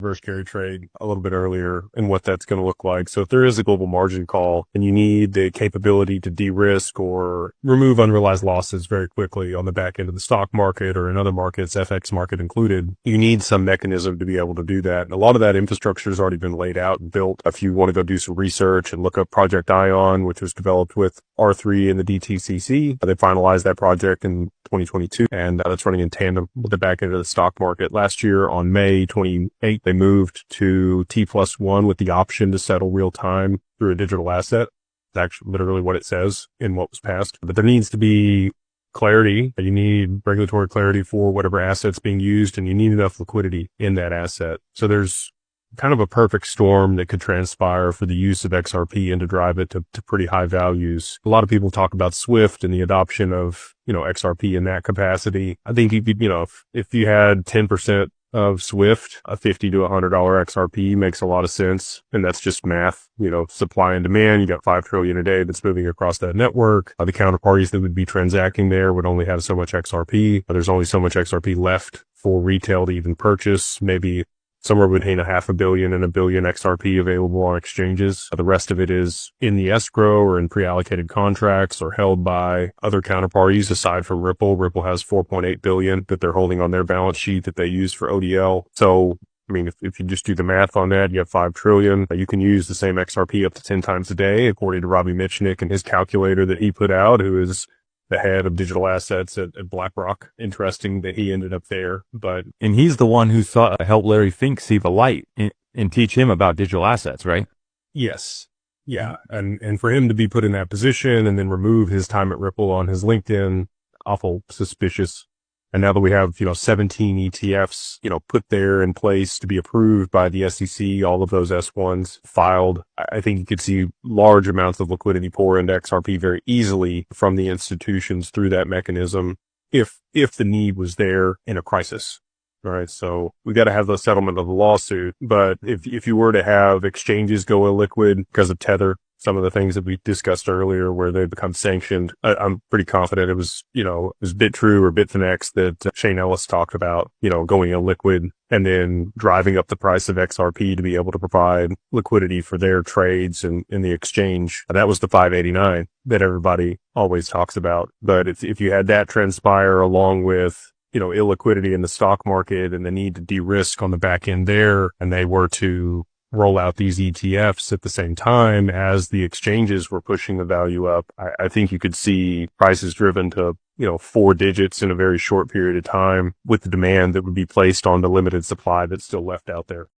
reverse carry trade a little bit earlier and what that's going to look like. So if there is a global margin call and you need the capability to de-risk or remove unrealized losses very quickly on the back end of the stock market or in other markets, FX market included, you need some mechanism to be able to do that. And a lot of that infrastructure has already been laid out and built. If you want to go do some research and look up Project Ion, which was developed with R3 and the DTCC, they finalized that project in 2022, and that's running in tandem with the back end of the stock market. Last year on May 28th, they moved to T+1 with the option to settle real time through a digital asset. It's actually literally what it says in what was passed. But there needs to be clarity. You need regulatory clarity for whatever asset's being used, and you need enough liquidity in that asset. So there's kind of a perfect storm that could transpire for the use of XRP and to drive it to pretty high values. A lot of people talk about Swift and the adoption of, XRP in that capacity. I think if you had 10% of Swift, a $50 to $100 XRP makes a lot of sense. And that's just math, supply and demand. You got 5 trillion a day that's moving across that network. The counterparties that would be transacting there would only have so much XRP. There's only so much XRP left for retail to even purchase. Maybe somewhere between $500 million and $1 billion XRP available on exchanges. The rest of it is in the escrow or in pre-allocated contracts or held by other counterparties aside from Ripple. Ripple has 4.8 billion that they're holding on their balance sheet that they use for ODL. So, if you just do the math on that, you have 5 trillion. You can use the same XRP up to 10 times a day, according to Robbie Mitchnick and his calculator that he put out, who is the head of digital assets at BlackRock. Interesting that he ended up there, and he's the one who helped Larry Fink see the light and teach him about digital assets, right? Yes. Yeah. And for him to be put in that position and then remove his time at Ripple on his LinkedIn, awful suspicious. And now that we have, 17 ETFs, put there in place to be approved by the SEC, all of those S1s filed, I think you could see large amounts of liquidity pour into XRP very easily from the institutions through that mechanism if the need was there in a crisis. All right. So we got to have the settlement of the lawsuit. But if you were to have exchanges go illiquid because of Tether, some of the things that we discussed earlier where they become sanctioned, I'm pretty confident it was BitTrue or Bitfinex that Shane Ellis talked about, going illiquid and then driving up the price of XRP to be able to provide liquidity for their trades in the exchange. That was the 589 that everybody always talks about. But if you had that transpire along with, illiquidity in the stock market and the need to de-risk on the back end there, and they were to roll out these ETFs at the same time as the exchanges were pushing the value up, I think you could see prices driven to, 4 digits in a very short period of time with the demand that would be placed on the limited supply that's still left out there.